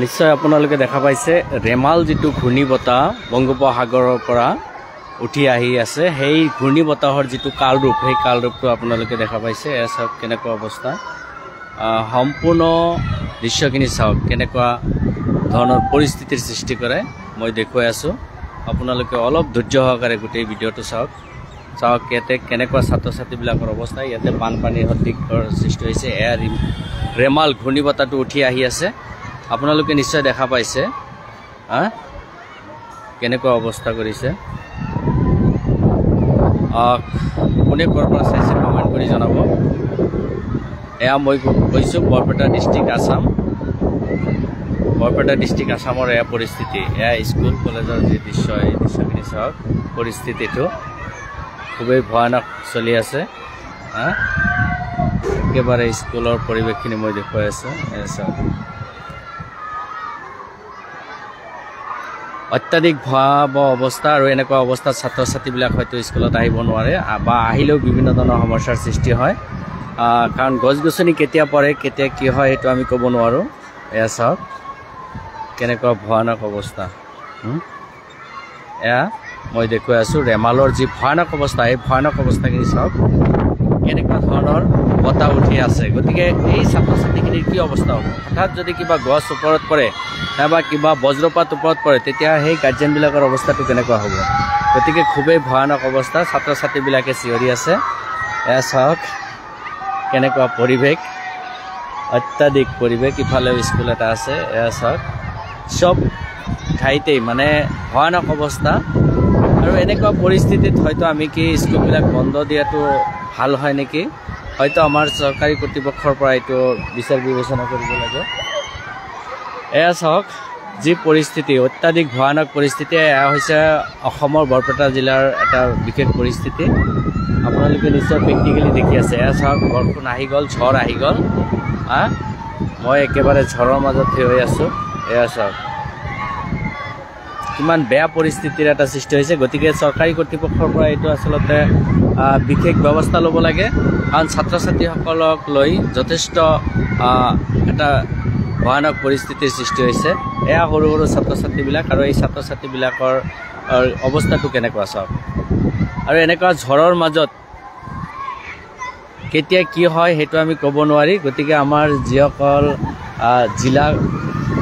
নিশ্চয় আপোনালোকে দেখা পাইছে ৰেমাল যিটো ঘূৰ্ণী বতাহ বংগোপসাগৰৰ পৰা উঠি আহি আছে সেই ঘূৰ্ণী বতাহৰ যিটো কালৰূপ সেই কালৰূপটো আপোনালোকে দেখা পাইছে এয়া চাওক কেনেকুৱা অৱস্থা সম্পূৰ্ণ দৃশ্যখিনি চাওক কেনেকুৱা ধৰণৰ পৰিস্থিতিৰ সৃষ্টি কৰে মই দেখুৱাই আছোঁ আপোনালোকে অলপ ধৈৰ্য সহকাৰে গোটেই ভিডিঅ'টো চাওক চাওক ইয়াতে কেনেকুৱা ছাত্ৰ ছাত্ৰীবিলাকৰ অৱস্থা ইয়াতে বানপানীৰ সদৃশৰ সৃষ্টি হৈছে এয়া ৰেমাল ঘূৰ্ণী বতাহটো উঠি আহি আছে আপোনালোকে নিশ্চয় দেখা পাইছে কেনেকুৱা অৱস্থা কৰিছে কোনে ক'ৰ পৰা চাইছে কমেণ্ট কৰি জনাব এয়া মই কৈছোঁ বৰপেটা ডিষ্ট্ৰিক্ট আসাম বৰপেটা ডিষ্ট্ৰিক্ট আসামৰ এয়া পৰিস্থিতি এয়া স্কুল কলেজৰ যি দৃশ্য এই দৃশ্যখিনি চাওক পৰিস্থিতিটো খুবেই ভয়ানক চলি আছে একেবাৰে স্কুলৰ পৰিৱেশখিনি মই দেখুৱাই আছোঁ এয়া চাওক অত্যাধিক ভয়াবহ অৱস্থা আৰু এনেকুৱা অৱস্থাত ছাত্ৰ ছাত্ৰীবিলাক হয়তো স্কুলত আহিব নোৱাৰে বা আহিলেও বিভিন্ন ধৰণৰ সমস্যাৰ সৃষ্টি হয় কাৰণ গছ গছনি কেতিয়া পৰে কেতিয়া কি হয় সেইটো আমি ক'ব নোৱাৰোঁ এয়া চাওক কেনেকুৱা ভয়ানক অৱস্থা এয়া মই দেখুৱাই আছোঁ ৰেমালৰ যি ভয়ানক অৱস্থা এই ভয়ানক অৱস্থাখিনি চাওক কেনেকুৱা ধৰণৰ বতাহ উঠি আছে গতিকে এই ছাত্ৰ ছাত্ৰীখিনিৰ কি অৱস্থা হ'ব হঠাৎ যদি কিবা গছ ওপৰত পৰে নাইবা কিবা বজ্ৰপাত ওপৰত পৰে তেতিয়া সেই গাৰ্জেনবিলাকৰ অৱস্থাটো কেনেকুৱা হ'ব গতিকে খুবেই ভয়ানক অৱস্থা ছাত্ৰ ছাত্ৰীবিলাকে চিঞৰি আছে এয়া চাওক কেনেকুৱা পৰিৱেশ অত্যাধিক পৰিৱেশ ইফালেও স্কুল এটা আছে এয়া চাওক চব ঠাইতেই মানে ভয়ানক অৱস্থা আৰু এনেকুৱা পৰিস্থিতিত হয়তো আমি কি স্কুলবিলাক বন্ধ দিয়াটো ভাল হয় নেকি হয়তো আমাৰ চৰকাৰী কৰ্তৃপক্ষৰ পৰা এইটো বিচাৰ বিবেচনা কৰিব লাগে এয়া চাওক যি পৰিস্থিতি অত্যাধিক ভয়ানক পৰিস্থিতি এয়া হৈছে অসমৰ বৰপেটা জিলাৰ এটা বিশেষ পৰিস্থিতি আপোনালোকে নিশ্চয় প্ৰেক্টিকেলি দেখি আছে এয়া চাওক বৰষুণ আহি গ'ল ঝড় আহি গ'ল মই একেবাৰে ঝড়ৰ মাজত থিয় হৈ আছোঁ এয়া চাওক কিমান বেয়া পৰিস্থিতিৰ এটা সৃষ্টি হৈছে গতিকে চৰকাৰী কৰ্তৃপক্ষৰ পৰা এইটো আচলতে বিশেষ ব্যৱস্থা ল'ব লাগে কাৰণ ছাত্ৰ ছাত্ৰীসকলক লৈ যথেষ্ট এটা ভয়ানক পৰিস্থিতিৰ সৃষ্টি হৈছে এয়া সৰু সৰু ছাত্ৰ ছাত্ৰীবিলাক আৰু এই ছাত্ৰ ছাত্ৰীবিলাকৰ অৱস্থাটো কেনেকুৱা চাওক আৰু এনেকুৱা ঝড়ৰ মাজত কেতিয়া কি হয় সেইটো আমি ক'ব নোৱাৰি গতিকে আমাৰ যিসকল জিলা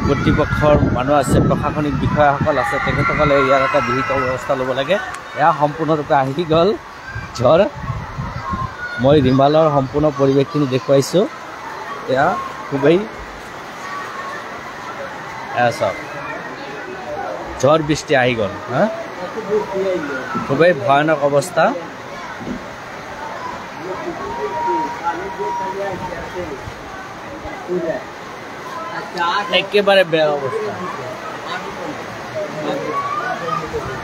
কৰ্তৃপক্ষৰ মানুহ আছে প্ৰশাসনিক বিষয়াসকল আছে তেখেতসকলে ইয়াৰ এটা বিহিত ব্যৱস্থা ল'ব লাগে এয়া সম্পূৰ্ণৰূপে আহি গ'ল ঝড় মই ৰিমালৰ সম্পূৰ্ণ পৰিৱেশখিনি দেখুৱাইছোঁ এয়া খুবেই এয়া চাওক ঝড় বৃষ্টি আহি গ'ল খুবেই ভয়ানক অৱস্থা একেবাৰে বেয়া অৱস্থা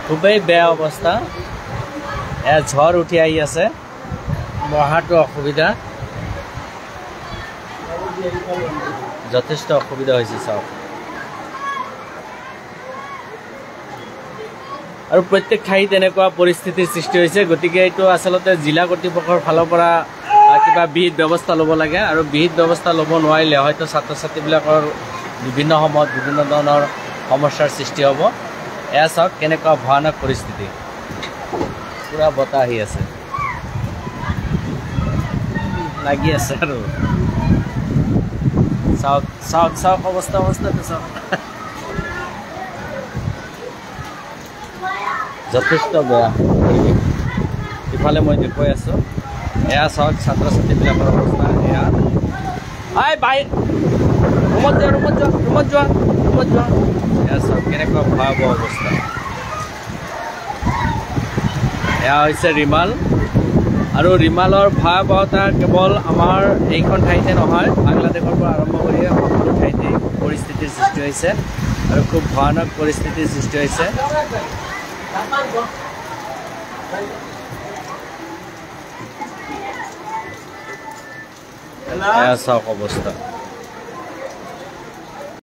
খুবেই বেয়া অৱস্থা এয়া ঝড় উঠি আহি আছে বহাটো অসুবিধা যথেষ্ট অসুবিধা হৈছে চাওক আৰু প্ৰত্যেক ঠাইত এনেকুৱা পৰিস্থিতিৰ সৃষ্টি হৈছে গতিকে এইটো আচলতে জিলা কৰ্তৃপক্ষৰ ফালৰ পৰা কিবা বিহিত ব্যৱস্থা ল'ব লাগে আৰু বিহিত ব্যৱস্থা ল'ব নোৱাৰিলে হয়তো ছাত্ৰ ছাত্ৰীবিলাকৰ বিভিন্ন সময়ত বিভিন্ন ধৰণৰ সমস্যাৰ সৃষ্টি হ'ব এয়া চাওক কেনেকুৱা ভয়ানক পৰিস্থিতি পূৰা বতাহ আহি আছে লাগি আছে আৰু চাওক চাওক চাওক অৱস্থাটো চাওক যথেষ্ট বেয়া পৰিৱেশ ইফালে মই দেখুৱাই আছোঁ এয়া চাওক ছাত্ৰ ছাত্ৰীবিলাকৰ অৱস্থা এয়া বাই ৰুমত যোৱা এয়া চাওক কেনেকুৱা ভয়াৱহ অৱস্থা এয়া হৈছে ৰিমাল আৰু ৰিমালৰ ভয়াৱহতা কেৱল আমাৰ এইখন ঠাইতে নহয় বাংলাদেশৰ পৰা আৰম্ভ কৰি সকলো ঠাইতে পৰিস্থিতিৰ সৃষ্টি হৈছে আৰু খুব ভয়ানক পৰিস্থিতিৰ সৃষ্টি হৈছে এয়া চাওক অৱস্থা